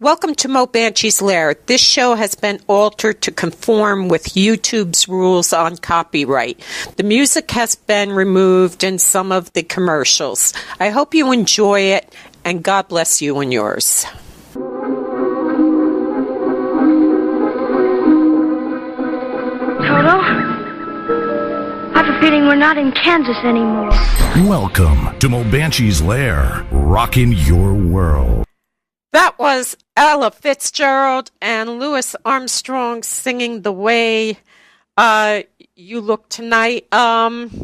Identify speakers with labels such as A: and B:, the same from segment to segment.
A: Welcome to Mo Banshee's Lair. This show has been altered to conform with YouTube's rules on copyright. The music has been removed in some of the commercials. I hope you enjoy it, and God bless you and yours.
B: Toto? I have a feeling we're not in Kansas anymore.
C: Welcome to Mo Banshee's Lair, rocking your world.
A: That was Ella Fitzgerald and Louis Armstrong singing The Way You Look Tonight. Tonight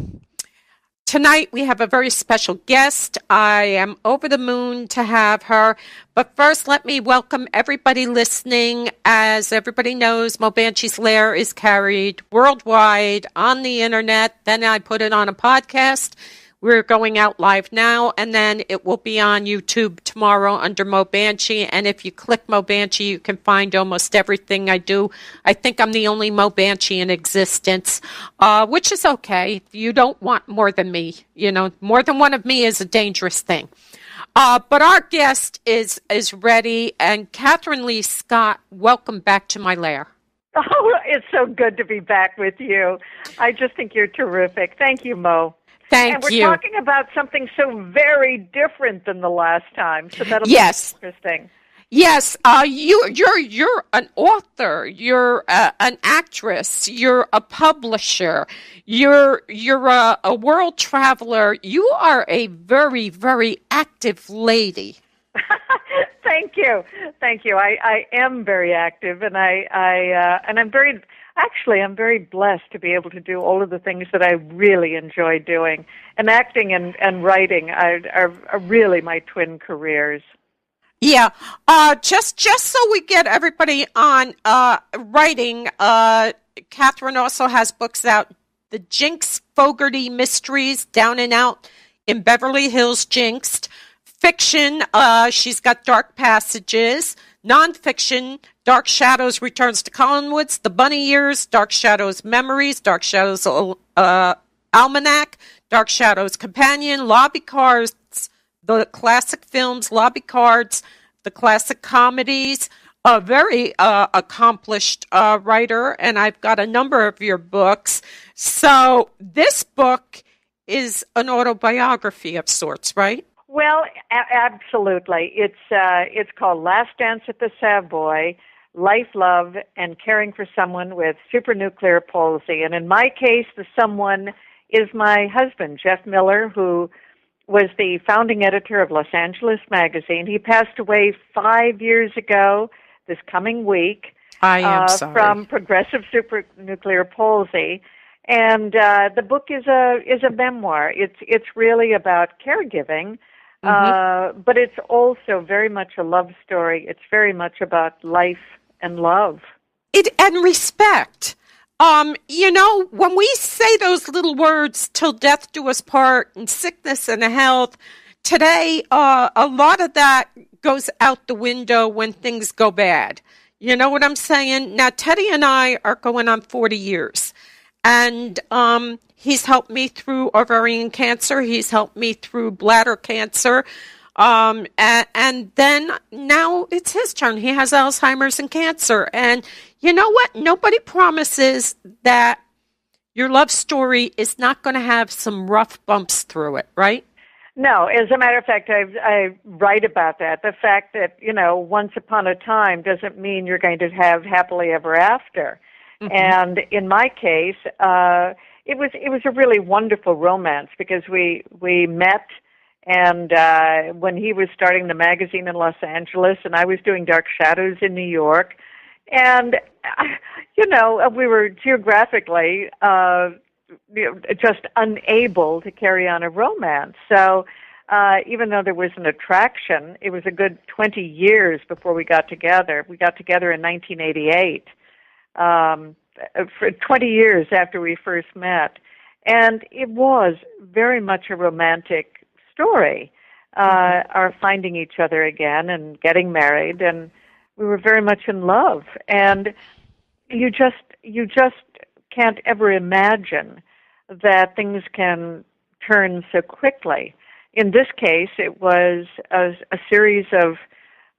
A: we have a very special guest. I am over the moon to have her. But first, let me welcome everybody listening. As everybody knows, Mo Banshee's Lair is carried worldwide on the internet. Then I put it on a podcast. We're going out live now, and then it will be on YouTube tomorrow under Mo Banshee. And if you click Mo Banshee, you can find almost everything I do. I think I'm the only Mo Banshee in existence, which is okay. You don't want more than me. You know, more than one of me is a dangerous thing. But our guest is ready, and Kathryn Leigh Scott, welcome back to my lair.
D: Oh, it's so good to be back with you. I just think you're terrific. Thank you, Mo.
A: Thank you.
D: And we're talking about something so very different than the last time, so that'll be interesting.
A: Yes, you're an author, you're an actress, you're a publisher, you're a world traveler. You are a very, very active lady.
D: Thank you. I am very active, and I'm very blessed to be able to do all of the things that I really enjoy doing. And acting and writing are really my twin careers.
A: Yeah. Just so we get everybody on writing, Kathryn also has books out. The Jinx Fogarty Mysteries, Down and Out in Beverly Hills Jinxed. Fiction, she's got Dark Passages. Nonfiction, Dark Shadows Returns to Collinwoods, The Bunny Years, Dark Shadows Memories, Dark Shadows Almanac, Dark Shadows Companion, Lobby Cards, the classic films, Lobby Cards, the classic comedies. A very accomplished writer, and I've got a number of your books. So this book is an autobiography of sorts, right?
D: Well, absolutely. It's called Last Dance at the Savoy, Life, Love, and Caring for Someone with Supranuclear Palsy. And in my case, the someone is my husband, Geoff Miller, who was the founding editor of Los Angeles Magazine. He passed away 5 years ago this coming week.
A: I am sorry.
D: From Progressive Supranuclear Palsy. And the book is a memoir. It's really about caregiving. Mm-hmm. But it's also very much a love story. It's very much about life and love.
A: And respect. When we say those little words, till death do us part, and sickness and health, today, a lot of that goes out the window when things go bad. You know what I'm saying? Now, Teddy and I are going on 40 years. And he's helped me through ovarian cancer. He's helped me through bladder cancer. And then now it's his turn. He has Alzheimer's and cancer. And you know what? Nobody promises that your love story is not going to have some rough bumps through it, right?
D: No, as a matter of fact, I write about that. The fact that, once upon a time doesn't mean you're going to have happily ever after. Mm-hmm. And in my case, it was a really wonderful romance because we met, and when he was starting the magazine in Los Angeles, and I was doing Dark Shadows in New York, and we were geographically just unable to carry on a romance. So even though there was an attraction, it was a good 20 years before we got together. We got together in 1988. For 20 years after we first met. And it was very much a romantic story, our finding each other again and getting married, and we were very much in love. And you just can't ever imagine that things can turn so quickly. In this case, it was a series of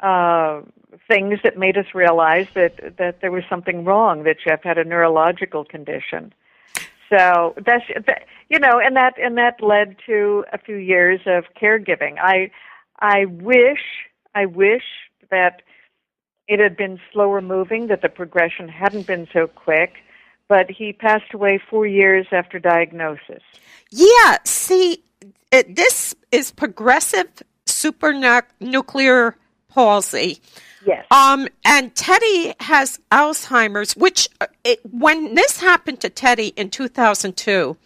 D: things that made us realize that there was something wrong, that Geoff had a neurological condition. So and that led to a few years of caregiving. I wish that it had been slower moving, that the progression hadn't been so quick, but he passed away 4 years after diagnosis.
A: Yeah, see, this is progressive supranuclear palsy.
D: Yes.
A: And Teddy has Alzheimer's, which when this happened to Teddy in 2002,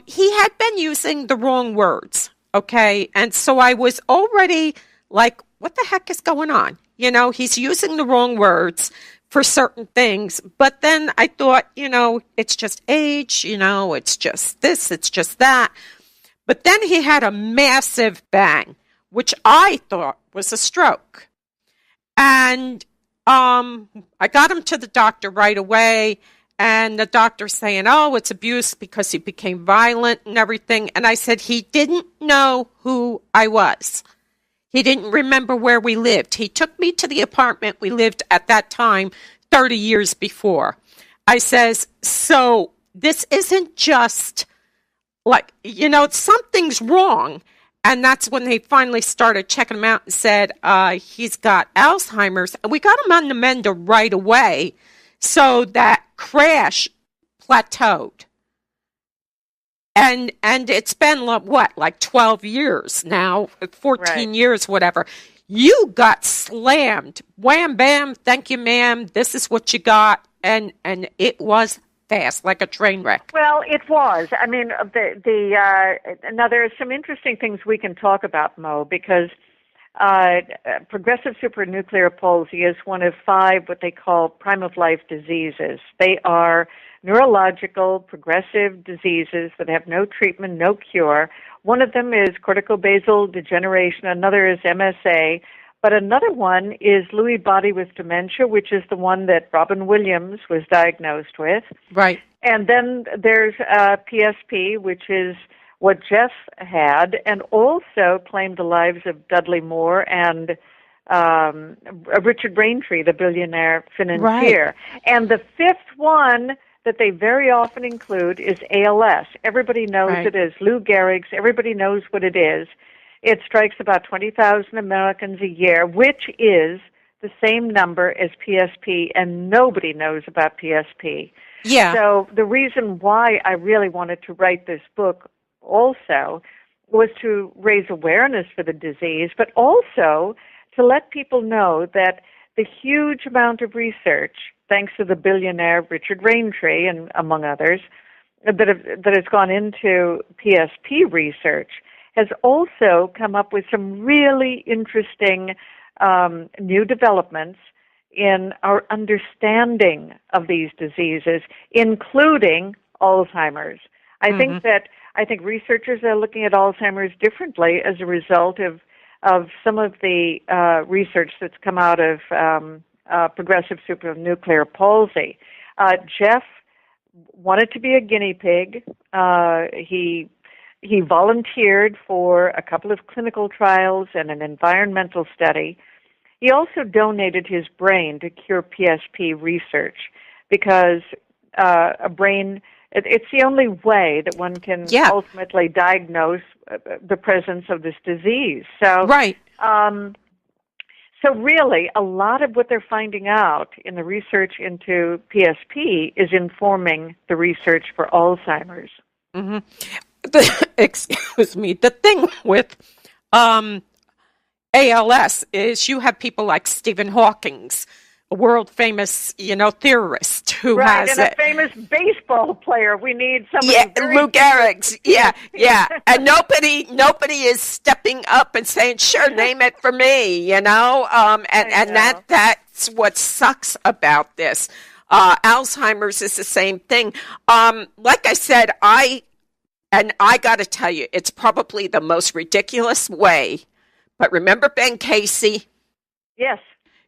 A: he had been using the wrong words, okay? And so I was already like, what the heck is going on? He's using the wrong words for certain things. But then I thought, it's just age, it's just this, it's just that. But then he had a massive bang, which I thought was a stroke. And I got him to the doctor right away, and the doctor's saying, oh, it's abuse because he became violent and everything. And I said, he didn't know who I was. He didn't remember where we lived. He took me to the apartment we lived at that time 30 years before. I says, so this isn't just like, something's wrong. And that's when they finally started checking him out and said, he's got Alzheimer's. And we got him on the mend right away. So that crash plateaued. And it's been, like 12 years now, 14
D: right.
A: years, whatever. You got slammed. Wham, bam, thank you, ma'am. This is what you got. And it was fast, like a train wreck.
D: Well, it was. I mean, now there are some interesting things we can talk about, Mo, because progressive supranuclear palsy is one of 5 what they call prime-of-life diseases. They are neurological progressive diseases that have no treatment, no cure. One of them is corticobasal degeneration. Another is MSA. But another one is Lewy body with dementia, which is the one that Robin Williams was diagnosed with.
A: Right.
D: And then there's PSP, which is what Geoff had, and also claimed the lives of Dudley Moore and Richard Braintree, the billionaire financier. Right. And the 5th one that they very often include is ALS. Everybody knows it is. Lou Gehrig's, everybody knows what it is. It strikes about 20,000 Americans a year, which is the same number as PSP, and nobody knows about PSP.
A: Yeah.
D: So the reason why I really wanted to write this book also was to raise awareness for the disease, but also to let people know that the huge amount of research, thanks to the billionaire Richard Braintree and among others, that has gone into PSP research, has also come up with some really interesting new developments in our understanding of these diseases, including Alzheimer's. I think researchers are looking at Alzheimer's differently as a result of some of the research that's come out of progressive supranuclear palsy. Geoff wanted to be a guinea pig. He volunteered for a couple of clinical trials and an environmental study. He also donated his brain to cure PSP research because a brain, it's the only way that one can ultimately diagnose the presence of this disease. So,
A: right.
D: So really, a lot of what they're finding out in the research into PSP is informing the research for Alzheimer's.
A: Mm-hmm. Excuse me. The thing with ALS is you have people like Stephen Hawking, a world famous, theorist who has
D: and a famous baseball player. We need somebody.
A: Lou Gehrig's. Yeah. And nobody is stepping up and saying, "Sure, name it for me," And that's what sucks about this. Alzheimer's is the same thing. Like I said, I got to tell you, it's probably the most ridiculous way. But remember Ben Casey?
D: Yes.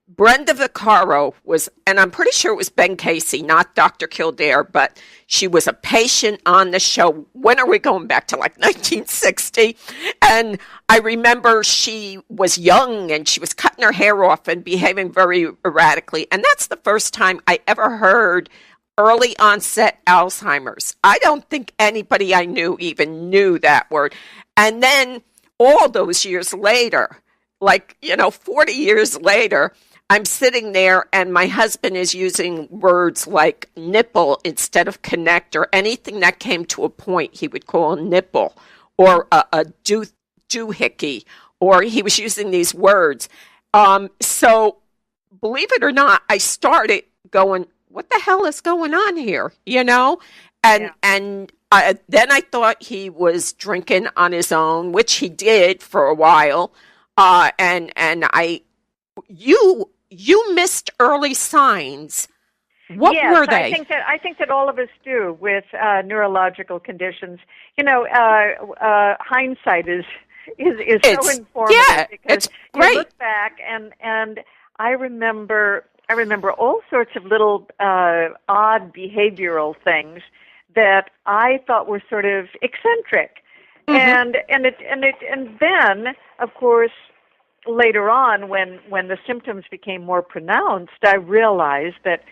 A: Brenda Vaccaro was, and I'm pretty sure it was Ben Casey, not Dr. Kildare, but she was a patient on the show. When are we going back to, like, 1960? And I remember she was young and she was cutting her hair off and behaving very erratically. And that's the first time I ever heard early onset Alzheimer's. I don't think anybody I knew even knew that word. And then all those years later, 40 years later, I'm sitting there and my husband is using words like nipple instead of connect, or anything that came to a point he would call a nipple, or a doohickey, or he was using these words. So believe it or not, I started going, what the hell is going on here? And then I thought he was drinking on his own, which he did for a while. You missed early signs. What were they?
D: I think that all of us do with neurological conditions. Hindsight is so informative, because
A: it's great.
D: You look back and I remember all sorts of little odd behavioral things that I thought were sort of eccentric, and then of course, later on, when the symptoms became more pronounced, I realized that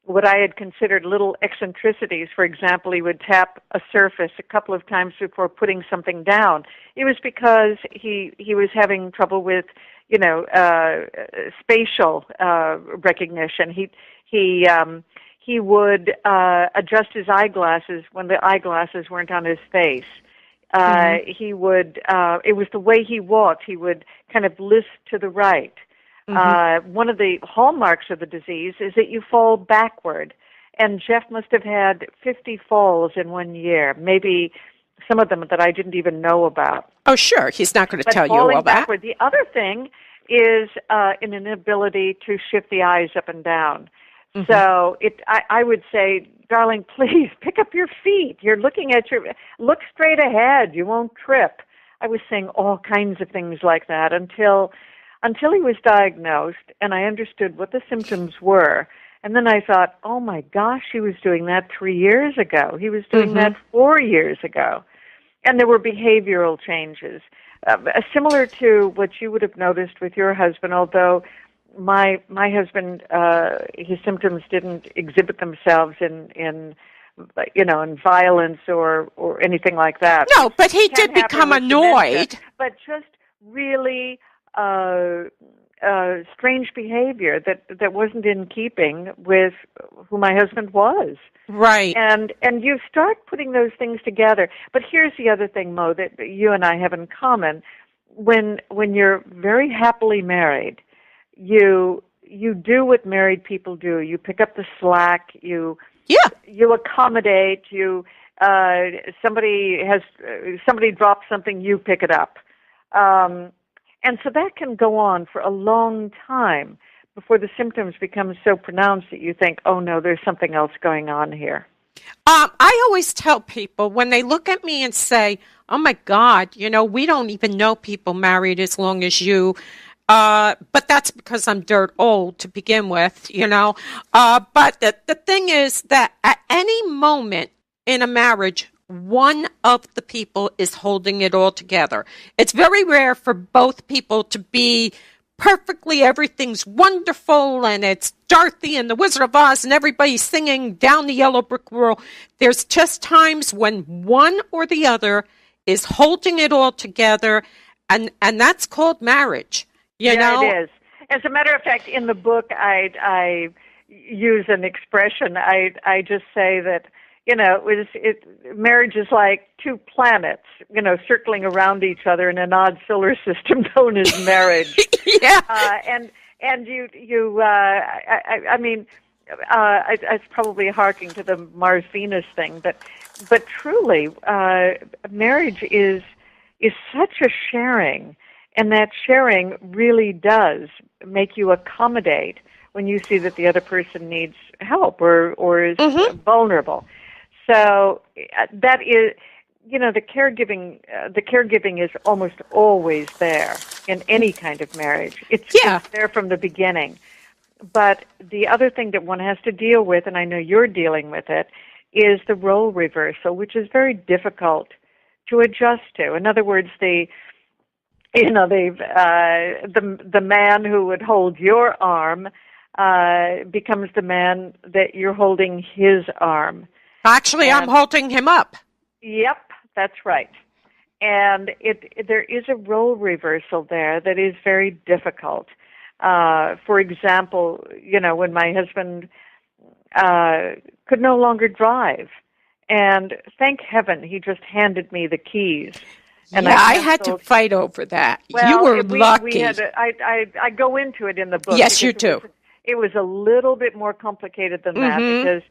D: what I had considered little eccentricities, for example, he would tap a surface a couple of times before putting something down. It was because he was having trouble with, spatial recognition. He would adjust his eyeglasses when the eyeglasses weren't on his face. He would, it was the way he walked. He would kind of list to the right. One of the hallmarks of the disease is that you fall backward. And Geoff must have had 50 falls in 1 year, maybe some of them that I didn't even know about.
A: Oh, sure. He's not going to tell you all
D: backward.
A: that.
D: The other thing is an inability to shift the eyes up and down. So I would say, darling, please pick up your feet. You're looking at look straight ahead. You won't trip. I was saying all kinds of things like that until he was diagnosed and I understood what the symptoms were. And then I thought, oh my gosh, he was doing that 3 years ago. He was doing that 4 years ago. And there were behavioral changes, similar to what you would have noticed with your husband, although my husband, his symptoms didn't exhibit themselves in violence or anything like that.
A: No, but he did become annoyed.
D: Dementia, but just really strange behavior that wasn't in keeping with who my husband was.
A: Right.
D: And you start putting those things together. But here's the other thing, Mo, that you and I have in common. When you're very happily married, you do what married people do. You pick up the slack. You accommodate. Somebody drops something, you pick it up, and so that can go on for a long time before the symptoms become so pronounced that you think, oh no, there's something else going on here.
A: I always tell people when they look at me and say, oh my God, we don't even know people married as long as you. But that's because I'm dirt old to begin with, But the thing is that at any moment in a marriage, one of the people is holding it all together. It's very rare for both people to be perfectly, everything's wonderful, and it's Dorothy and the Wizard of Oz, and everybody's singing down the yellow brick road. There's just times when one or the other is holding it all together, and that's called marriage. You know?
D: It is. As a matter of fact, in the book, I use an expression. I just say that, marriage is like two planets, circling around each other in an odd solar system known as marriage.
A: Yeah.
D: It's probably harking to the Mars-Venus thing, but truly, marriage is such a sharing. And that sharing really does make you accommodate when you see that the other person needs help or is vulnerable. So that is, the caregiving is almost always there. in any kind of marriage. It's there from the beginning. But the other thing that one has to deal with, and I know you're dealing with it, is the role reversal, which is very difficult to adjust to. In other words, the man who would hold your arm becomes the man that you're holding his arm.
A: Actually, I'm holding him up.
D: Yep, that's right. And there is a role reversal there that is very difficult. For example, when my husband could no longer drive, and thank heaven he just handed me the keys. And
A: I had to fight over that.
D: Well,
A: you were lucky.
D: I go into it in the book.
A: Yes, you do.
D: It was a little bit more complicated than that because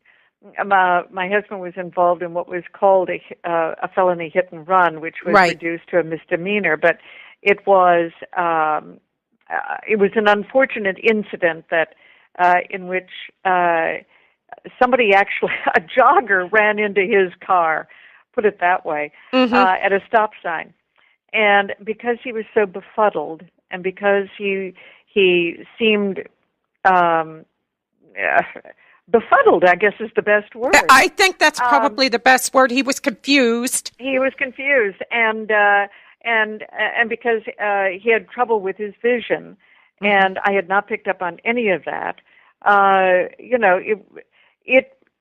D: my husband was involved in what was called a felony hit and run, which was reduced to a misdemeanor. But it was an unfortunate incident that in which somebody actually, a jogger, ran into his car, put it that way, at a stop sign. And because he was so befuddled, and because he seemed befuddled, I guess is the best word.
A: I think that's probably the best word. He was confused.
D: He was confused, and because he had trouble with his vision, and I had not picked up on any of that.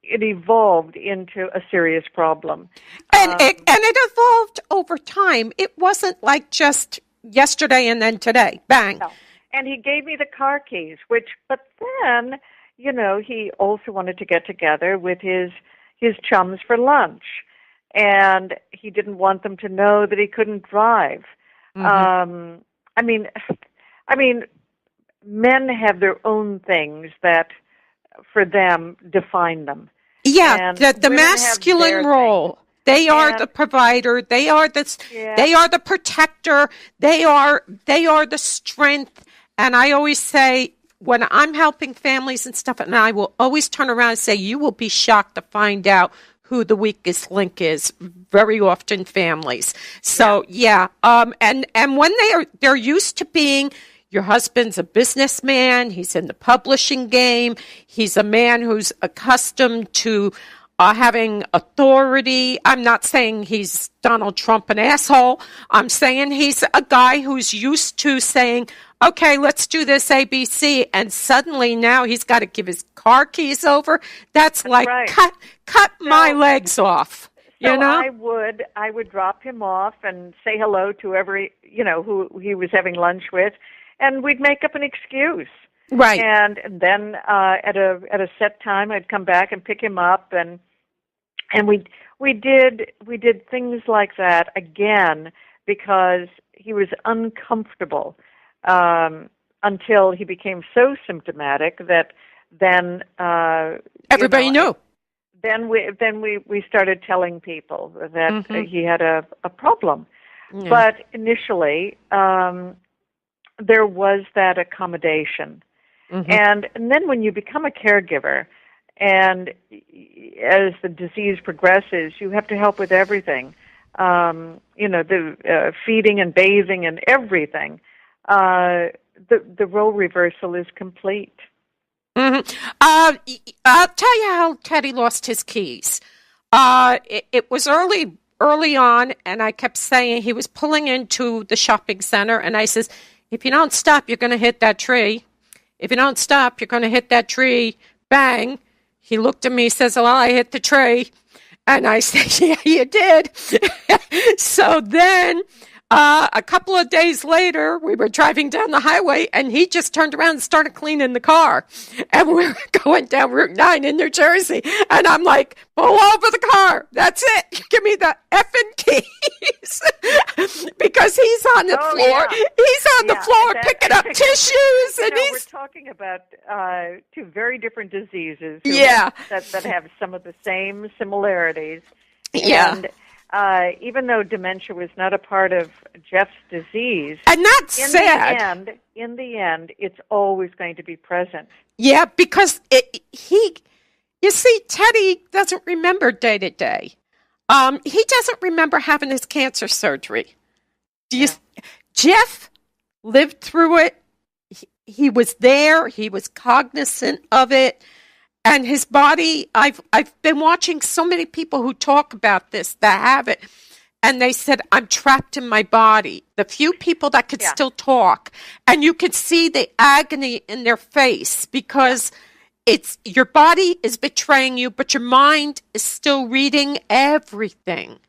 D: It evolved into a serious problem,
A: and it evolved over time. It wasn't like just yesterday and then today, bang.
D: No. And he gave me the car keys, but then, he also wanted to get together with his chums for lunch, and he didn't want them to know that he couldn't drive. I mean, men have their own things that, for them, define them.
A: Yeah, the masculine role. They are the provider. They are the protector. They are the strength. And I always say, when I'm helping families and stuff, and I will always turn around and say, you will be shocked to find out who the weakest link is. Very often, families. So and when they're used to being. Your husband's a businessman. He's in the publishing game. He's a man who's accustomed to having authority. I'm not saying he's Donald Trump an asshole. I'm saying he's a guy who's used to saying, okay, let's do this ABC. And suddenly now he's got to give his car keys over. That's like, cut my legs off.
D: I would drop him off and say hello to who he was having lunch with. And we'd make up an excuse,
A: right?
D: And then at a set time, I'd come back and pick him up, and we did things like that again because he was uncomfortable until he became so symptomatic that then
A: everybody knew.
D: Then we started telling people that he had a problem, but initially. There was that accommodation. And then when you become a caregiver, and as the disease progresses, you have to help with everything, the feeding and bathing and everything. The role reversal is complete.
A: I'll tell you how Teddy lost his keys. It was early on, and I kept saying he was pulling into the shopping center, and I says, if you don't stop, you're going to hit that tree. If you don't stop, you're going to hit that tree. Bang. He looked at me, says, well, I hit the tree. And I said, yeah, you did. So then a couple of days later, we were driving down the highway, and he just turned around and started cleaning the car. And we were going down Route 9 in New Jersey. And I'm like, pull over the car. That's it. Give me the effing keys. Because he's on the floor. Yeah. He's on the floor picking up tissues. And
D: we're talking about two very different diseases that have some of the same similarities.
A: Yeah.
D: And even though dementia was not a part of Geoff's disease,
A: and that's sad.
D: In the end, it's always going to be present.
A: Yeah, because you see, Teddy doesn't remember day to day. He doesn't remember having his cancer surgery. Geoff lived through it. He was there. He was cognizant of it. And his body, I've been watching so many people who talk about this that have it. And they said, I'm trapped in my body. The few people that could still talk. And you could see the agony in their face because it's your body is betraying you, but your mind is still reading everything.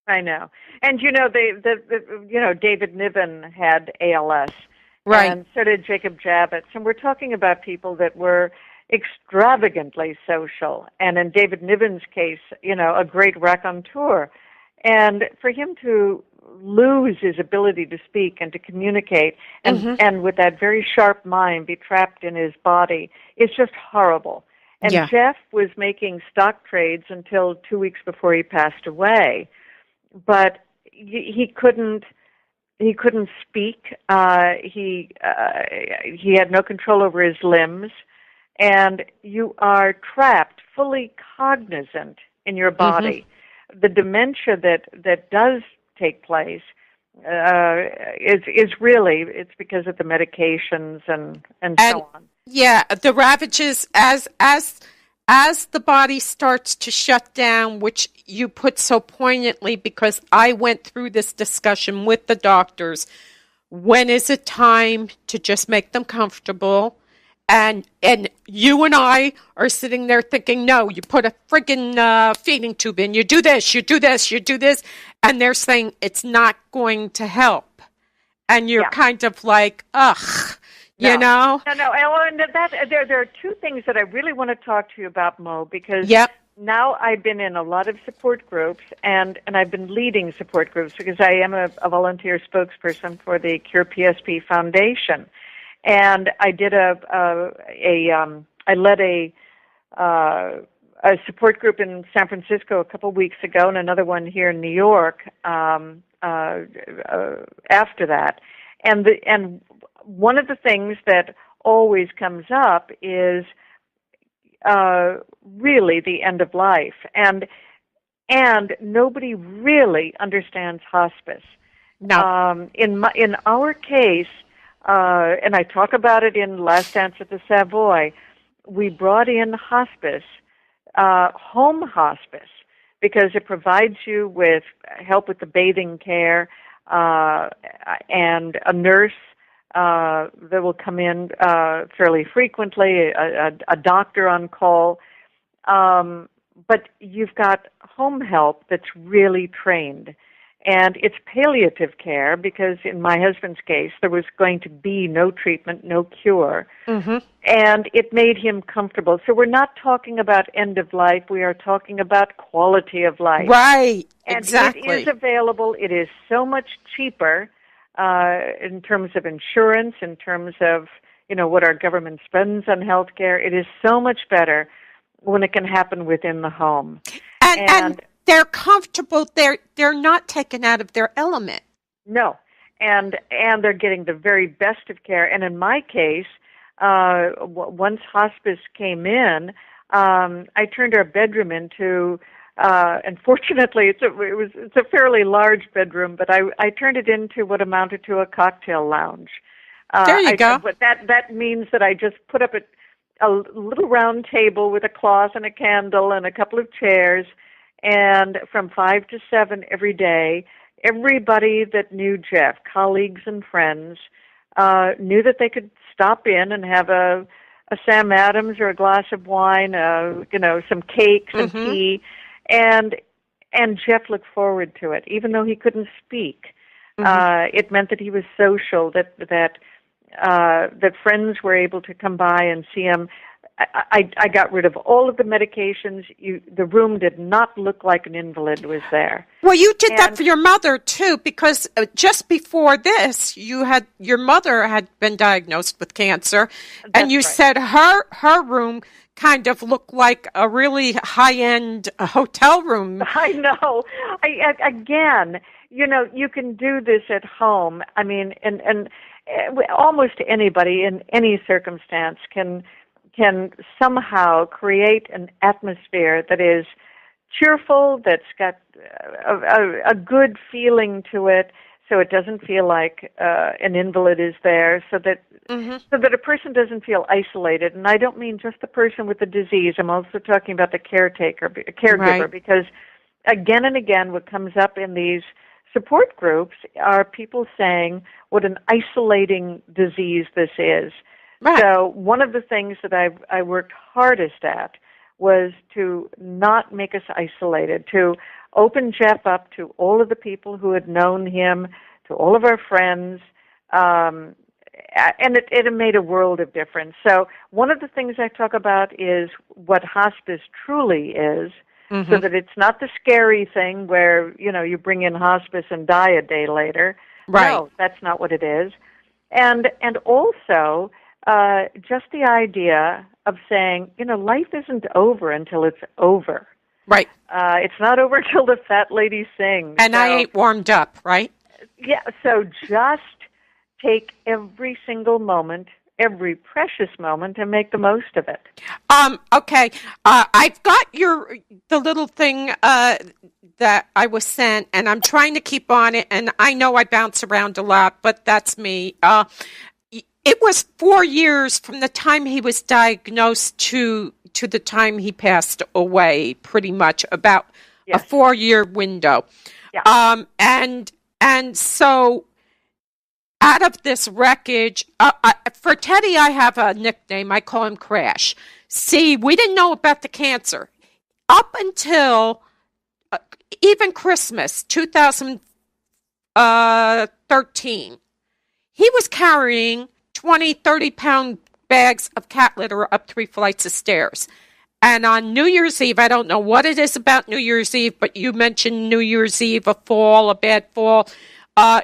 D: I know. And, David Niven had ALS.
A: Right.
D: And so did Jacob Javits. And we're talking about people that were extravagantly social. And in David Niven's case, a great raconteur. And for him to lose his ability to speak and to communicate and with that very sharp mind be trapped in his body is just horrible. And Geoff was making stock trades until 2 weeks before he passed away. But he couldn't speak. He had no control over his limbs. And you are trapped, fully cognizant in your body. The dementia that does take place is really, it's because of the medications and so on.
A: Yeah, the ravages as the body starts to shut down, which you put so poignantly because I went through this discussion with the doctors. When is it time to just make them comfortable? And you and I are sitting there thinking, no, you put a friggin' feeding tube in, you do this, you do this, you do this, and they're saying it's not going to help. And you're kind of like, ugh, you know?
D: No. And there are two things that I really want to talk to you about, Mo, because now I've been in a lot of support groups, and I've been leading support groups because I am a volunteer spokesperson for the Cure PSP Foundation. And I did I led a support group in San Francisco a couple of weeks ago, and another one here in New York after that. And one of the things that always comes up is really the end of life, and nobody really understands hospice.
A: No.
D: In our case. And I talk about it in Last Dance at the Savoy, we brought in hospice, home hospice, because it provides you with help with the bathing care and a nurse that will come in fairly frequently, a doctor on call. But you've got home help that's really trained. And it's palliative care because in my husband's case, there was going to be no treatment, no cure. And it made him comfortable. So we're not talking about end of life. We are talking about quality of life.
A: Right,
D: and
A: exactly.
D: It is available. It is so much cheaper in terms of insurance, in terms of, what our government spends on health care. It is so much better when it can happen within the home.
A: And they're comfortable. They're not taken out of their element.
D: No, and they're getting the very best of care. And in my case, once hospice came in, I turned our bedroom into. And fortunately, it's a fairly large bedroom, but I turned it into what amounted to a cocktail lounge.
A: There you go.
D: But that means that I just put up a little round table with a cloth and a candle and a couple of chairs. And from 5 to 7 every day, everybody that knew Geoff, colleagues and friends, knew that they could stop in and have a Sam Adams or a glass of wine, some cakes and tea, and Geoff looked forward to it, even though he couldn't speak. It meant that he was social, that friends were able to come by and see him. I got rid of all of the medications. The room did not look like an invalid was there.
A: Well, you did that for your mother, too, because just before this, your mother had been diagnosed with cancer, and you said her room kind of looked like a really high-end hotel room.
D: I know. Again, you can do this at home. I mean, and almost anybody in any circumstance can somehow create an atmosphere that is cheerful, that's got a good feeling to it, so it doesn't feel like an invalid is there, so that a person doesn't feel isolated. And I don't mean just the person with the disease. I'm also talking about the caregiver,
A: Right.
D: because again and again what comes up in these support groups are people saying what an isolating disease this is.
A: Right.
D: So one of the things that I worked hardest at was to not make us isolated, to open Geoff up to all of the people who had known him, to all of our friends, and it made a world of difference. So one of the things I talk about is what hospice truly is, so that it's not the scary thing where, you bring in hospice and die a day later.
A: Right.
D: No, that's not what it is. And also just the idea of saying, life isn't over until it's over.
A: Right.
D: It's not over till the fat lady sings.
A: And I ain't warmed up, right?
D: Yeah, so just take every single moment, every precious moment, and make the most of it.
A: Okay. I've got the little thing that I was sent, and I'm trying to keep on it, and I know I bounce around a lot, but that's me. It was 4 years from the time he was diagnosed to the time he passed away, pretty much, about a 4-year window.
D: Yeah.
A: And so out of this wreckage, for Teddy, I have a nickname. I call him Crash. See, we didn't know about the cancer up until even Christmas 2013. He was carrying 20, 30-pound bags of cat litter up 3 flights of stairs. And on New Year's Eve, I don't know what it is about New Year's Eve, but you mentioned New Year's Eve, a bad fall.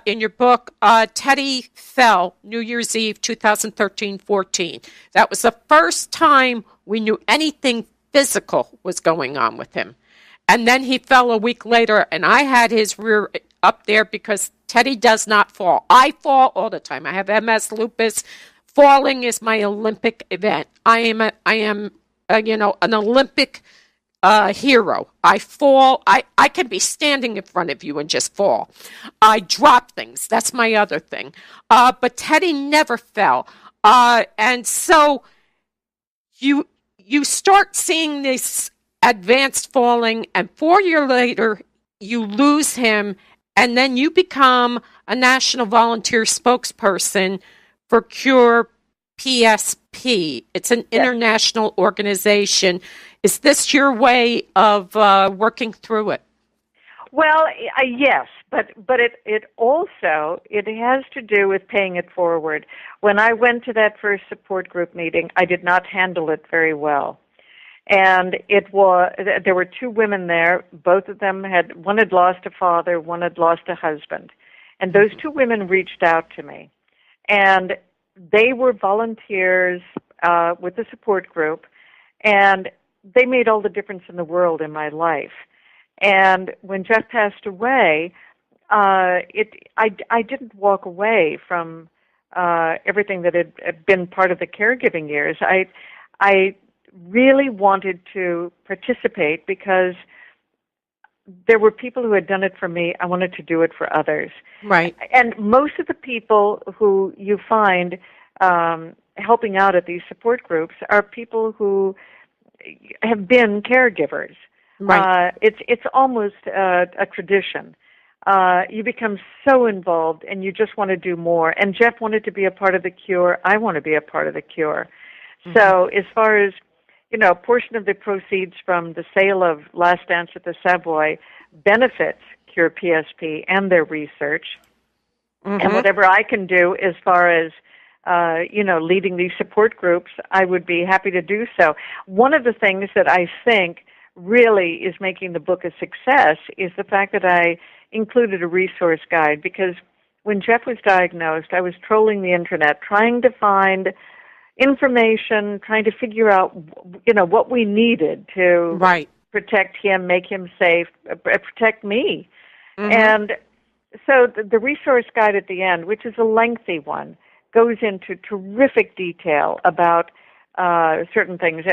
A: In your book, Teddy fell New Year's Eve 2013-14. That was the first time we knew anything physical was going on with him. And then he fell a week later, and I had his rear up there because Teddy does not fall. I fall all the time. I have MS lupus. Falling is my Olympic event. I am an Olympic hero. I fall. I can be standing in front of you and just fall. I drop things. That's my other thing. But Teddy never fell. And so you start seeing this advanced falling, and 4 years later, you lose him, and then you become a national volunteer spokesperson for Cure PSP. It's an international organization. Is this your way of working through it?
D: Well, yes, but it also has to do with paying it forward. When I went to that first support group meeting, I did not handle it very well. And there were 2 women there. Both of them one had lost a father, one had lost a husband. And those 2 women reached out to me. And they were volunteers with the support group, and they made all the difference in the world in my life. And when Geoff passed away, I didn't walk away from everything that had been part of the caregiving years. I really wanted to participate because there were people who had done it for me. I wanted to do it for others.
A: Right.
D: And most of the people who you find helping out at these support groups are people who have been caregivers.
A: Right.
D: It's almost a tradition. You become so involved, and you just want to do more. And Geoff wanted to be a part of the cure. I want to be a part of the cure. Mm-hmm. So as far as, a portion of the proceeds from the sale of Last Dance at the Savoy benefits Cure PSP and their research. Mm-hmm. And whatever I can do as far as, leading these support groups, I would be happy to do so. One of the things that I think really is making the book a success is the fact that I included a resource guide, because when Geoff was diagnosed, I was trolling the internet, trying to find information, trying to figure out, what we needed to protect him, make him safe, protect me. Mm-hmm. And so the resource guide at the end, which is a lengthy one, goes into terrific detail about certain things.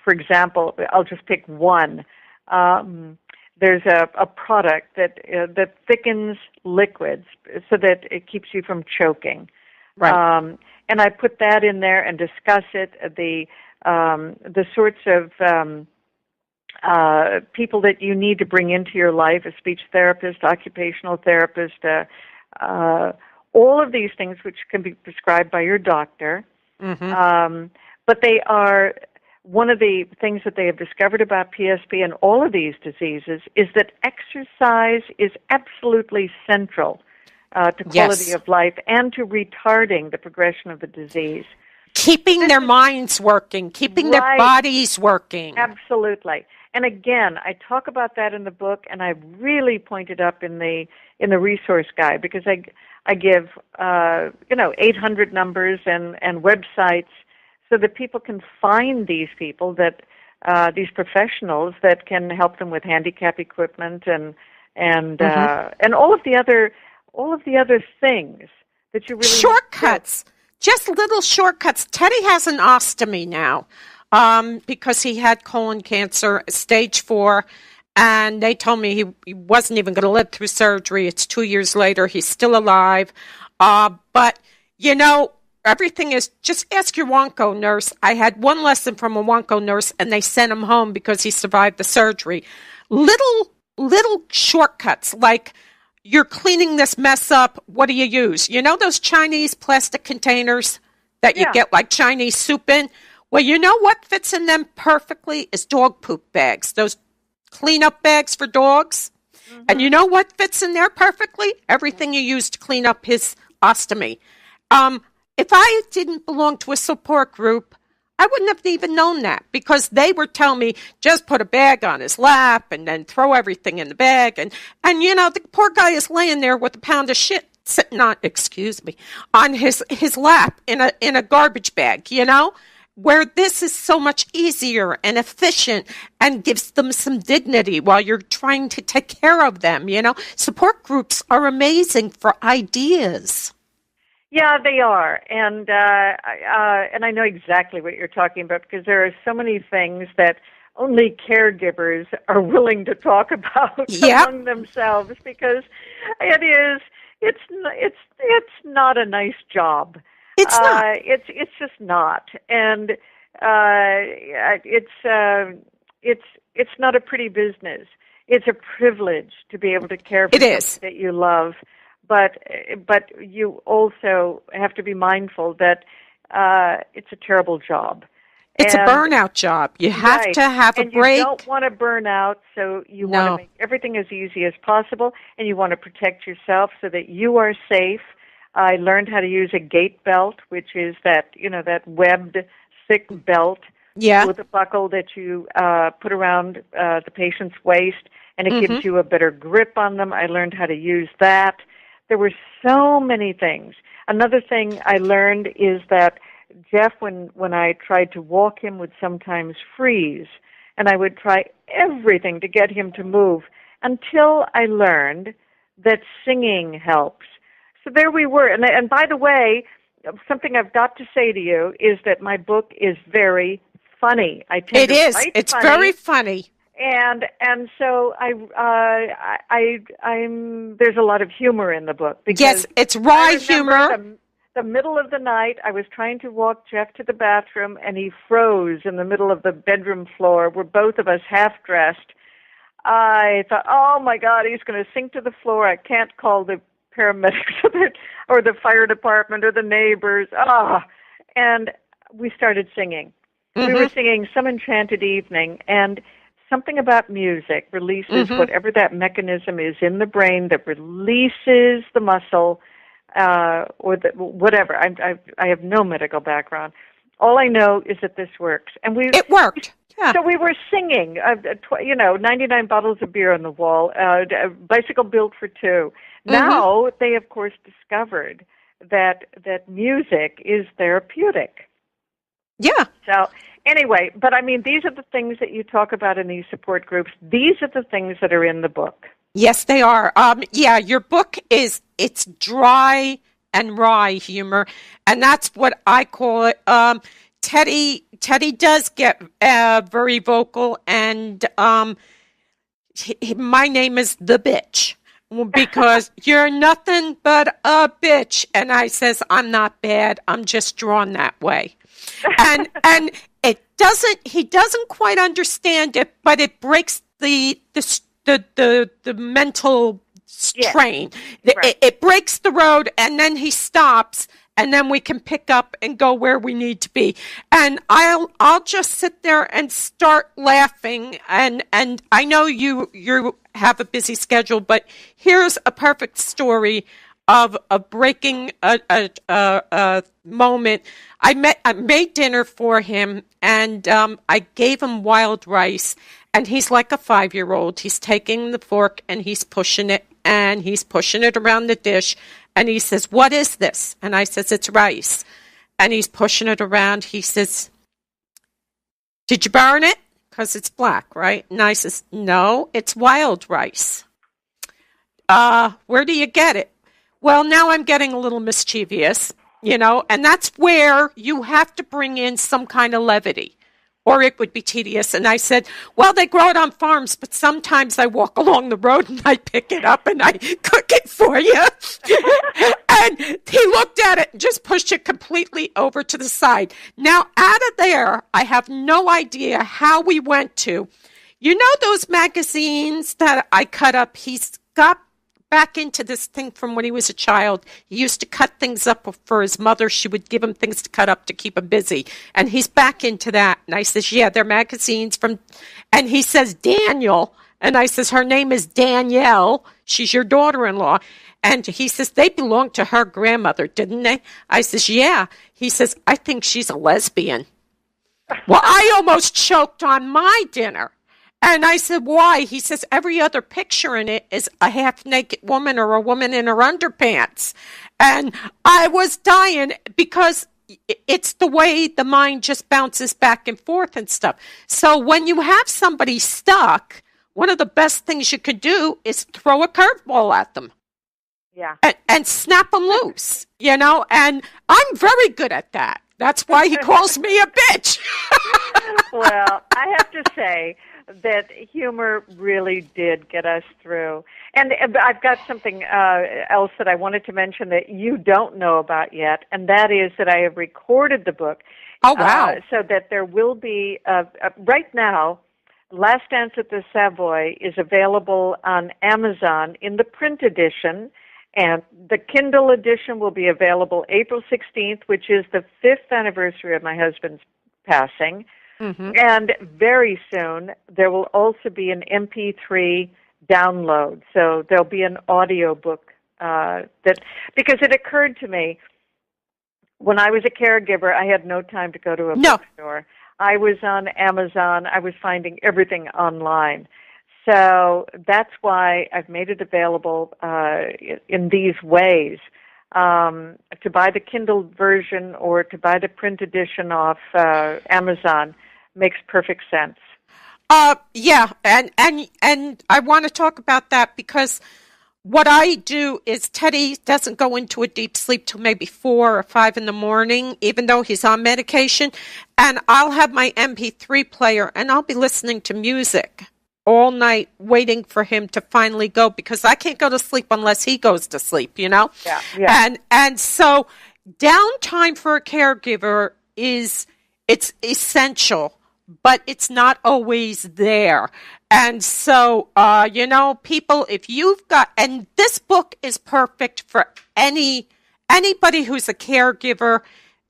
D: For example, I'll just pick one. there's a product that thickens liquids so that it keeps you from choking.
A: Right.
D: And I put that in there and discuss it. The sorts of people that you need to bring into your life: a speech therapist, occupational therapist, all of these things which can be prescribed by your doctor. But they are, one of the things that they have discovered about PSP and all of these diseases is that exercise is absolutely central to quality of life and to retarding the progression of the disease.
A: Keeping their minds working, keeping their bodies working.
D: Absolutely. And again, I talk about that in the book, and I really point it up in the resource guide, because I give 800 numbers and websites so that people can find these people, that these professionals that can help them with handicap equipment and all of the other things that you really
A: shortcuts. Just little shortcuts. Teddy has an ostomy now because he had colon cancer, stage 4, and they told me he wasn't even going to live through surgery. It's 2 years later. He's still alive. But, everything is, just ask your Wonko nurse. I had one lesson from a Wonko nurse, and they sent him home because he survived the surgery. Little shortcuts, like you're cleaning this mess up. What do you use? You know those Chinese plastic containers that you get like Chinese soup in? Well, you know what fits in them perfectly is dog poop bags, those cleanup bags for dogs. And you know what fits in there perfectly? Everything you use to clean up his ostomy. If I didn't belong to a support group, I wouldn't have even known that, because they were telling me just put a bag on his lap and then throw everything in the bag. And the poor guy is laying there with a pound of shit sitting on, on his lap in a garbage bag, where this is so much easier and efficient and gives them some dignity while you're trying to take care of them. Support groups are amazing for ideas.
D: Yeah, they are, and I know exactly what you're talking about, because there are so many things that only caregivers are willing to talk about among themselves, because it's not a nice job.
A: It's not.
D: It's just not, and it's not a pretty business. It's a privilege to be able to care for something that you love. But you also have to be mindful that it's a terrible job.
A: It's a burnout job. You have to have a break.
D: You don't want to burn out, so you want to make everything as easy as possible, and you want to protect yourself so that you are safe. I learned how to use a gait belt, which is that webbed, thick belt with a buckle that you put around the patient's waist, and it gives you a better grip on them. I learned how to use that. There were so many things. Another thing I learned is that Geoff, when I tried to walk him, would sometimes freeze, and I would try everything to get him to move until I learned that singing helps. So there we were. And by the way, something I've got to say to you is that my book is very funny.
A: It's very funny.
D: And so there's a lot of humor in the book.
A: Yes, it's wry humor.
D: The middle of the night, I was trying to walk Geoff to the bathroom, and he froze in the middle of the bedroom floor. We're both of us half-dressed. I thought, oh, my God, he's going to sink to the floor. I can't call the paramedics or the fire department or the neighbors. And we started singing. We were singing Some Enchanted Evening, and something about music releases whatever that mechanism is in the brain that releases the muscle or whatever. I have no medical background. All I know is that this works. And
A: it worked. Yeah.
D: So we were singing, 99 bottles of beer on the wall, a bicycle built for two. Now they, of course, discovered that music is therapeutic.
A: Yeah.
D: So anyway, but I mean, these are the things that you talk about in these support groups. These are the things that are in the book.
A: Yes, they are. Your book it's dry and wry humor, and that's what I call it. Teddy does get very vocal, and my name is the bitch because you're nothing but a bitch. And I says, I'm not bad. I'm just drawn that way. And he doesn't quite understand it, but it breaks the mental strain.
D: Right.
A: It breaks the road, and then he stops, and then we can pick up and go where we need to be. And I'll just sit there and start laughing. And I know you have a busy schedule, but here's a perfect story of breaking a moment. I made dinner for him, and I gave him wild rice. And he's like a 5-year-old. He's taking the fork and he's pushing it, and he's pushing it around the dish. And he says, "What is this?" And I says, "It's rice." And he's pushing it around. He says, "Did you burn it? Because it's black, right?" And I says, "No, it's wild rice." Where do you get it? Well, now I'm getting a little mischievous, and that's where you have to bring in some kind of levity, or it would be tedious. And I said, "Well, they grow it on farms, but sometimes I walk along the road and I pick it up and I cook it for you." And he looked at it and just pushed it completely over to the side. Now, out of there, I have no idea how we went to, those magazines that I cut up. He's got back into this thing from when he was a child. He used to cut things up for his mother. She would give him things to cut up to keep him busy. And he's back into that. And I says, "Yeah, they're magazines from," and he says, "Daniel." And I says, "Her name is Danielle. She's your daughter-in-law." And he says, "They belonged to her grandmother, didn't they?" I says, "Yeah." He says, "I think she's a lesbian." Well, I almost choked on my dinner. And I said, "Why?" He says, "Every other picture in it is a half-naked woman or a woman in her underpants." And I was dying because it's the way the mind just bounces back and forth and stuff. So when you have somebody stuck, one of the best things you could do is throw a curveball at them.
D: Yeah.
A: And snap them loose, and I'm very good at that. That's why he calls me a bitch.
D: Well, I have to say that humor really did get us through. And I've got something else that I wanted to mention that you don't know about yet, and that is that I have recorded the book.
A: Oh, wow.
D: So that there will be, right now, Last Dance at the Savoy is available on Amazon in the print edition, and the Kindle edition will be available April 16th, which is the 5th anniversary of my husband's passing. Mm-hmm. And very soon, there will also be an MP3 download. So there'll be an audio book because it occurred to me, when I was a caregiver, I had no time to go to a bookstore. I was on Amazon. I was finding everything online. So that's why I've made it available in these ways. To buy the Kindle version or to buy the print edition off Amazon makes perfect sense.
A: Yeah, and I want to talk about that because what I do is Teddy doesn't go into a deep sleep till maybe 4 or 5 in the morning, even though he's on medication. And I'll have my MP3 player and I'll be listening to music all night waiting for him to finally go because I can't go to sleep unless he goes to sleep, Yeah. And so downtime for a caregiver it's essential, but it's not always there. And so, people, if you've got, and this book is perfect for anybody who's a caregiver,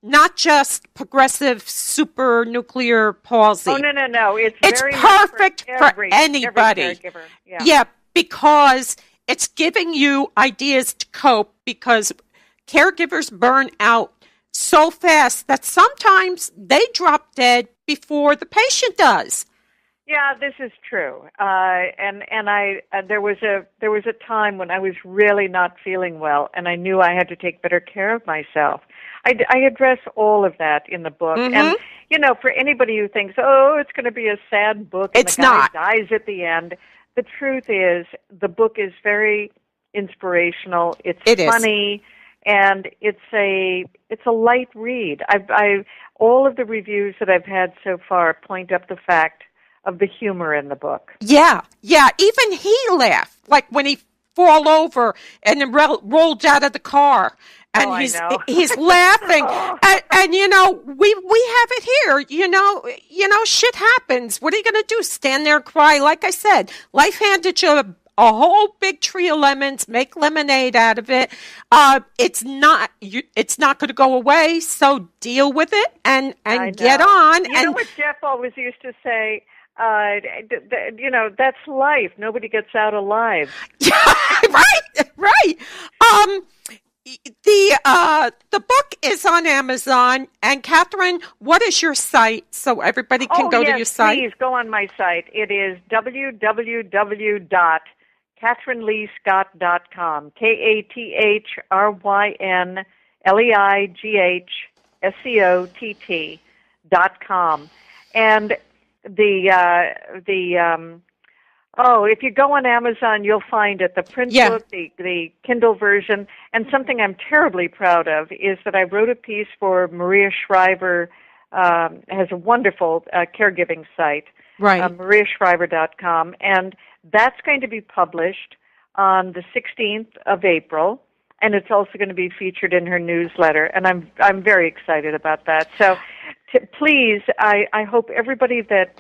A: not just progressive supranuclear palsy.
D: Oh, no.
A: It's
D: very
A: perfect
D: for
A: anybody.
D: Every caregiver.
A: Yeah, because it's giving you ideas to cope because caregivers burn out so fast that sometimes they drop dead before the patient does.
D: Yeah, this is true. And there was a time when I was really not feeling well, and I knew I had to take better care of myself. I address all of that in the book. Mm-hmm. And, for anybody who thinks, it's going to be a sad book and
A: it's
D: the guy
A: not.
D: dies at the end, the truth is the book is very inspirational. It's funny, and it's a light read. All of the reviews that I've had so far point up the fact of the humor in the book.
A: Yeah. Even he laughed, like when he fall over and then rolled out of the car. And he's laughing, and we have it here. Shit happens. What are you going to do? Stand there and cry? Like I said, life handed you a whole big tree of lemons. Make lemonade out of it. It's not going to go away. So deal with it and get on.
D: You know what Geoff always used to say. That's life. Nobody gets out alive.
A: Right. The book is on Amazon. And Kathryn, what is your site so everybody can go to your site?
D: Please go on my site. It is www.KathrynLeighScott.com. KathrynLeighScott.com. And if you go on Amazon, you'll find it, the print book, the Kindle version, and something I'm terribly proud of is that I wrote a piece for Maria Shriver, has a wonderful caregiving site, MariaShriver.com, and that's going to be published on the 16th of April, and it's also going to be featured in her newsletter, and I'm very excited about that. So please, I hope everybody that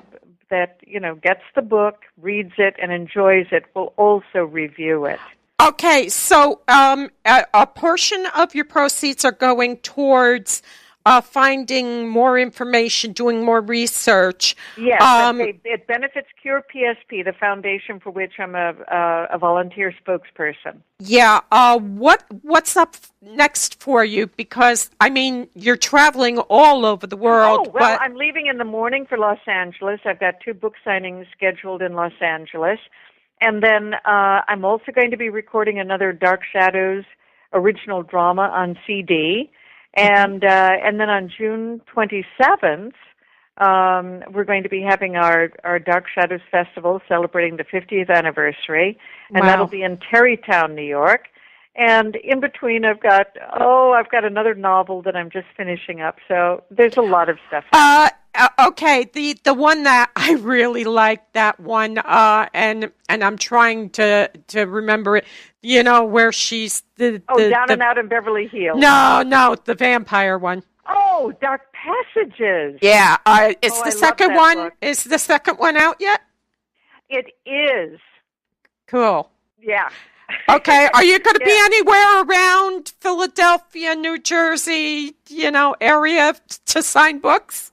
D: gets the book, reads it, and enjoys it will also review it.
A: Okay, so a portion of your proceeds are going towards finding more information, doing more research.
D: Yes, it benefits Cure PSP, the foundation for which I'm a volunteer spokesperson.
A: Yeah, what's up next for you? Because, you're traveling all over the world.
D: But I'm leaving in the morning for Los Angeles. I've got 2 book signings scheduled in Los Angeles. And then I'm also going to be recording another Dark Shadows original drama on CD. And then on June 27th, we're going to be having our Dark Shadows Festival celebrating the 50th anniversary, and that'll be in Tarrytown, New York. And in between, I've got another novel that I'm just finishing up. So there's a lot of stuff.
A: Okay, the one that I really like, that one, and I'm trying to remember it. Where she's
D: Down and Out in Beverly Hills.
A: No, the vampire one.
D: Oh, Dark Passages.
A: Yeah, is the second one? Book. Is the second one out yet?
D: It is.
A: Cool.
D: Yeah.
A: Okay, are you going to be anywhere around Philadelphia, New Jersey, area to sign books?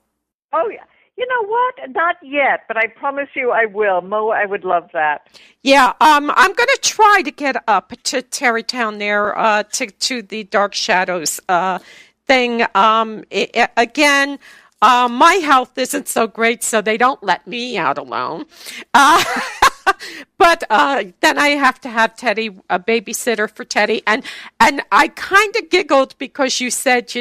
D: Oh, yeah. You know what? Not yet, but I promise you I will. Mo, I would love that.
A: Yeah, I'm going to try to get up to Tarrytown there to the Dark Shadows thing. Again, my health isn't so great, so they don't let me out alone. But then I have to have Teddy, a babysitter for Teddy. And I kind of giggled because you said,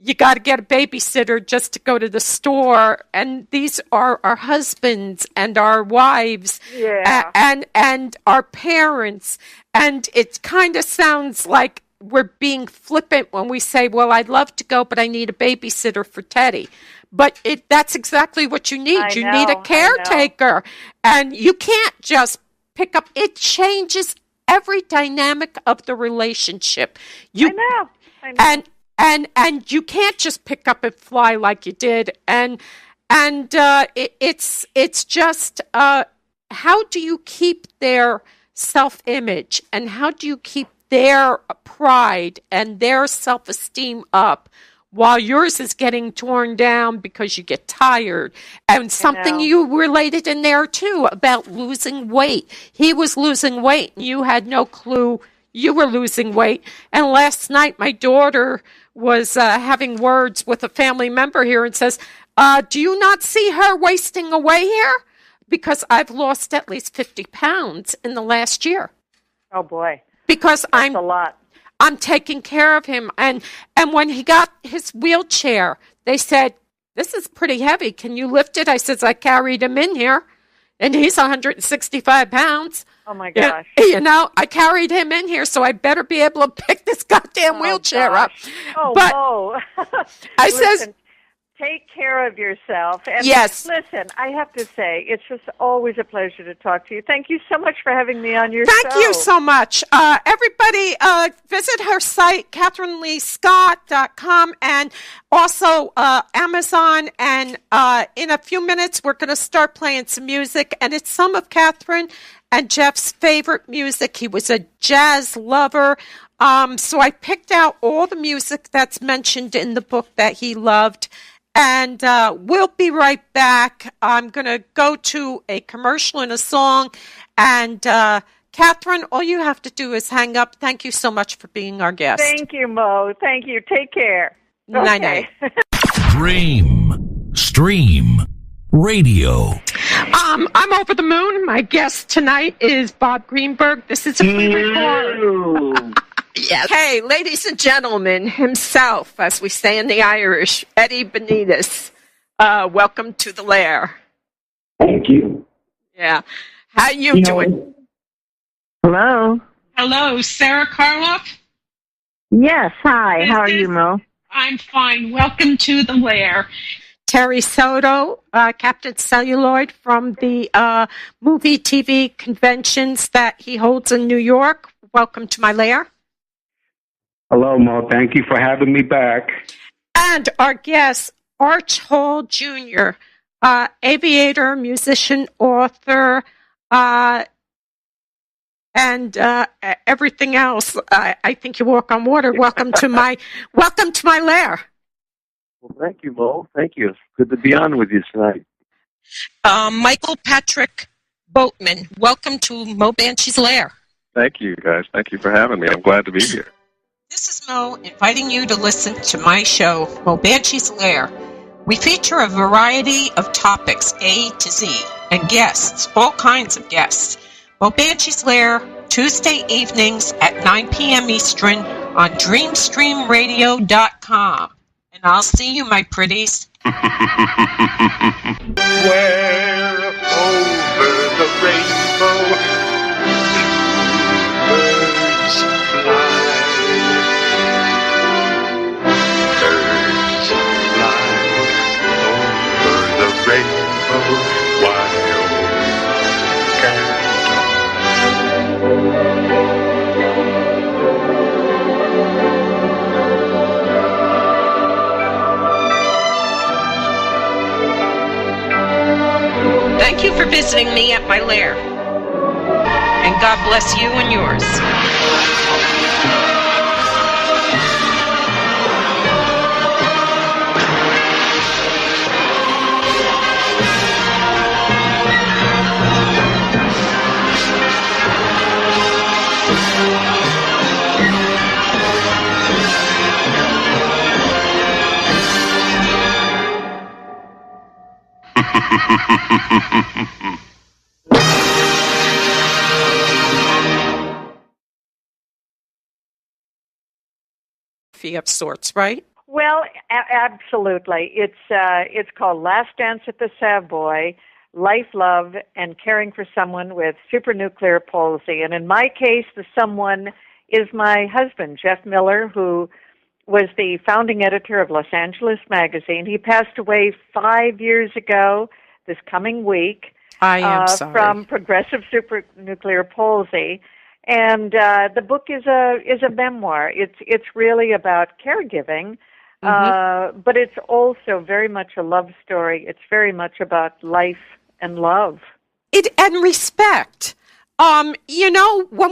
A: you got to get a babysitter just to go to the store. And these are our husbands and our wives and our parents. And it kind of sounds like we're being flippant when we say, well, I'd love to go, but I need a babysitter for Teddy. But that's exactly what you need. You need a caretaker. And you can't just pick up. It changes every dynamic of the relationship. I know. And you can't just pick up and fly like you did. And it's just how do you keep their self-image and how do you keep their pride and their self-esteem up while yours is getting torn down because you get tired? And something you related in there too about losing weight. He was losing weight and you had no clue you were losing weight. And last night my daughter was having words with a family member here and says, do you not see her wasting away here? Because I've lost at least 50 pounds in the last year.
D: Oh, boy.
A: Because
D: That's a lot.
A: I'm taking care of him. And when he got his wheelchair, they said, this is pretty heavy. Can you lift it? I says, I carried him in here. And he's 165 pounds.
D: Oh, my gosh.
A: I carried him in here, so I better be able to pick this goddamn wheelchair up.
D: Oh,
A: but
D: no.
A: I says,
D: Take care of yourself. And
A: yes.
D: Listen, I have to say, it's just always a pleasure to talk to you. Thank you so much for having me on your show.
A: Thank you so much. Everybody, visit her site, KathrynLeighScott.com, and also Amazon. And in a few minutes, we're going to start playing some music. And it's some of Kathryn and Geoff's favorite music. He was a jazz lover. So I picked out all the music that's mentioned in the book that he loved. And we'll be right back. I'm going to go to a commercial and a song. And Kathryn, all you have to do is hang up. Thank you so much for being our guest.
D: Thank you, Mo. Thank you. Take care.
A: Night-night.
C: Dream, stream, radio.
A: I'm over the moon. My guest tonight is Bob Greenberg. This is a free record. Yes. Hey, ladies and gentlemen, himself, as we say in the Irish, Eddie Benitez. Welcome to the lair.
E: Thank you.
A: Yeah. How you doing?
E: Hello.
F: Hello, Sarah Karloff?
E: Yes, hi. How are you, Mo?
F: I'm fine. Welcome to the lair.
A: Terry Soto, Captain Celluloid from the movie TV conventions that he holds in New York. Welcome to my lair.
E: Hello, Mo. Thank you for having me back.
A: And our guest, Arch Hall Jr., aviator, musician, author, and everything else. I think you walk on water. Welcome to my lair.
G: Well, thank you, Mo. Thank you. It's good to be on with you tonight.
A: Michael Patrick Boatman, welcome to Mo Banshee's lair.
G: Thank you, guys. Thank you for having me. I'm glad to be here.
A: This is Mo inviting you to listen to my show, Mo Banshee's Lair. We feature a variety of topics, A to Z, and guests, all kinds of guests. Mo Banshee's Lair, Tuesday evenings at 9 p.m. Eastern on DreamStreamRadio.com. And I'll see you, my pretties.
H: Where over the rainbow birds fly. Birds fly over the rainbow. Why, oh, can't
A: Thank you for visiting me at my lair. And God bless you and yours. Of sorts, right?
D: Well, absolutely. It's called Last Dance at the Savoy, Life, Love, and Caring for Someone with Supranuclear Palsy. And in my case, the someone is my husband, Geoff Miller, who was the founding editor of Los Angeles Magazine. He passed away 5 years ago this coming week.
A: I am sorry.
D: From Progressive Supranuclear Palsy. And the book is a memoir. It's really about caregiving, but it's also very much a love story. It's very much about life and love.
A: And respect. When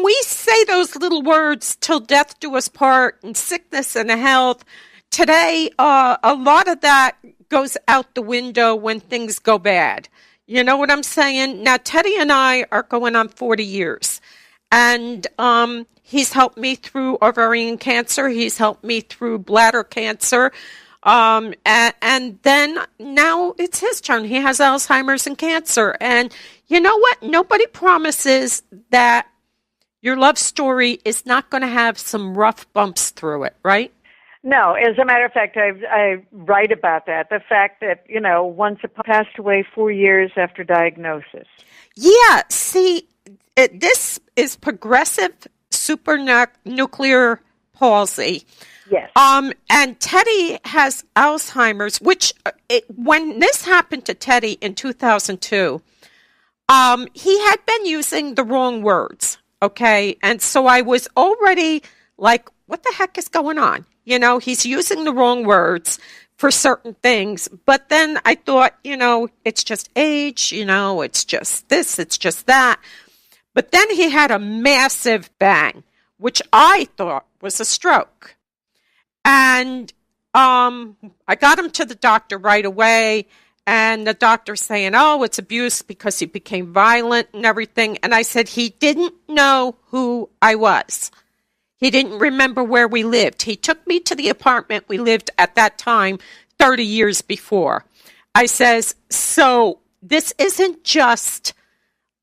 A: we say those little words, till death do us part, and sickness and health, today a lot of that goes out the window when things go bad. You know what I'm saying? Now, Teddy and I are going on 40 years. And he's helped me through ovarian cancer. He's helped me through bladder cancer. And then now it's his turn. He has Alzheimer's and cancer. And you know what? Nobody promises that your love story is not going to have some rough bumps through it, right?
D: No, as a matter of fact, I write about that. The fact that, once upon passed away 4 years after diagnosis.
A: Yeah, see, this is Progressive Supranuclear Palsy.
D: Yes.
A: And Teddy has Alzheimer's, which when this happened to Teddy in 2002, he had been using the wrong words, okay? And so I was already like, what the heck is going on? You know, he's using the wrong words for certain things. But then I thought, you know, it's just age, you know, it's just this, it's just that. But then he had a massive bang, which I thought was a stroke. And I got him to the doctor right away, and the doctor's saying, oh, it's abuse because he became violent and everything. And I said, he didn't know who I was. He didn't remember where we lived. He took me to the apartment we lived at that time 30 years before. I says, so this isn't just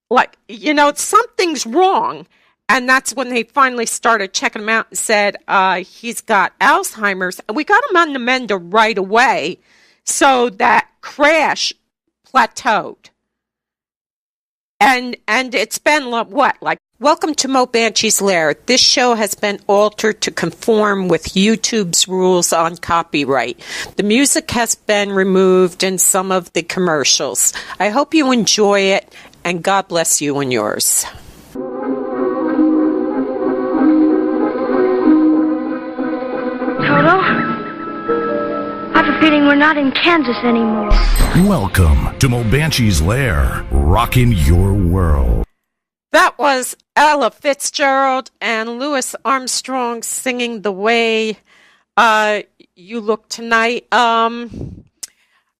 A: like, you know, something's wrong. And that's when they finally started checking him out and said, he's got Alzheimer's. And we got him on the mender right away. So that crash plateaued. And it's been what? Like, welcome to Mo Banshee's Lair. This show has been altered to conform with YouTube's rules on copyright. The music has been removed in some of the commercials. I hope you enjoy it, and God bless you and yours.
B: Toto? I have a feeling we're not in Kansas anymore.
C: Welcome to Mo Banshee's Lair, rocking your world.
A: That was Ella Fitzgerald and Louis Armstrong singing The Way You Look Tonight.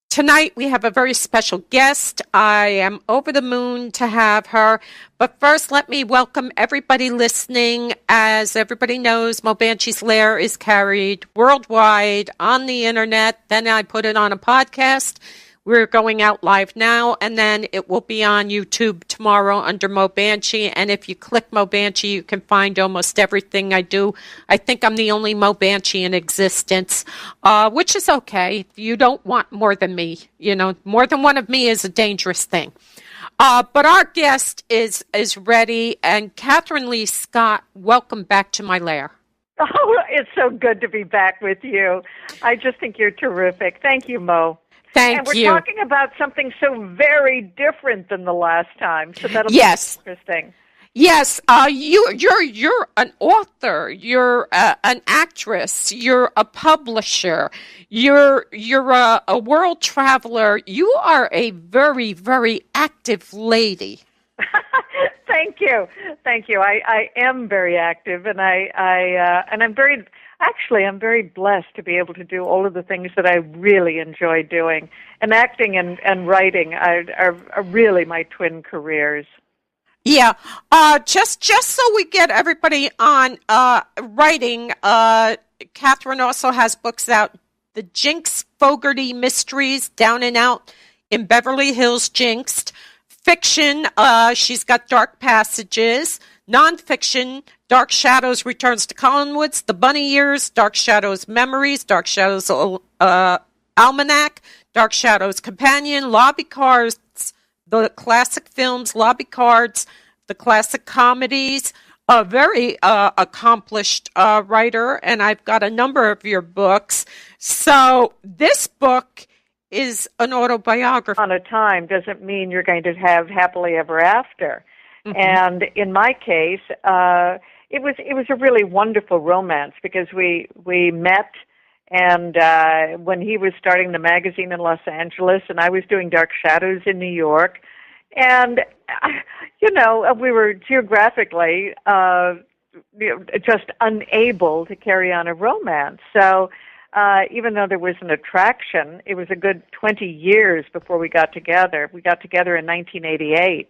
A: Tonight we have a very special guest. I am over the moon to have her. But first, let me welcome everybody listening. As everybody knows, Mo Banshee's Lair is carried worldwide on the internet. Then I put it on a podcast. We're going out live now, and then it will be on YouTube tomorrow under Mo Banshee. And if you click Mo Banshee, you can find almost everything I do. I think I'm the only Mo Banshee in existence, which is okay. You don't want more than me. You know, more than one of me is a dangerous thing. But our guest is ready, and Kathryn Leigh Scott, welcome back to my lair.
D: Oh, it's so good to be back with you. I just think you're terrific. Thank you, Mo.
A: Thank you.
D: And we're talking about something so very different than the last time, so that'll be interesting.
A: Yes, you're an author, you're an actress, you're a publisher, you're a world traveler. You are a very, very active lady.
D: Thank you. I am very active, and I'm very blessed to be able to do all of the things that I really enjoy doing. And acting and writing are really my twin careers.
A: Yeah. Just so we get everybody on writing, Kathryn also has books out. The Jinx Fogarty Mysteries, Down and Out in Beverly Hills Jinxed. Fiction, she's got Dark Passages. Nonfiction, Dark Shadows Returns to Collinwoods, The Bunny Years, Dark Shadows Memories, Dark Shadows Almanac, Dark Shadows Companion, Lobby Cards, the classic films, Lobby Cards, the classic comedies. A very accomplished writer, and I've got a number of your books. So this book is an autobiography.
D: On a time doesn't mean you're going to have happily ever after. Mm-hmm. And in my case, it was a really wonderful romance because we met, and when he was starting the magazine in Los Angeles, and I was doing Dark Shadows in New York, and we were geographically just unable to carry on a romance. So even though there was an attraction, it was a good 20 years before we got together. We got together in 1988.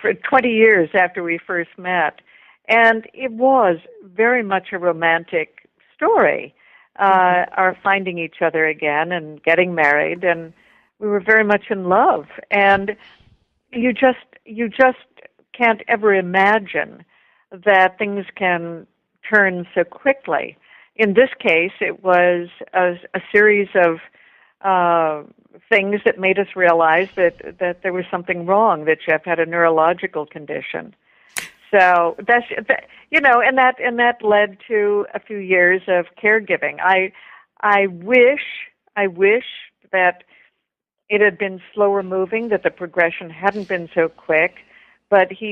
D: For 20 years after we first met. And it was very much a romantic story, our finding each other again and getting married, and we were very much in love. And you just can't ever imagine that things can turn so quickly. In this case, it was a series of things that made us realize that there was something wrong, that Geoff had a neurological condition. So that's and that led to a few years of caregiving. I wish that it had been slower moving, that the progression hadn't been so quick. But he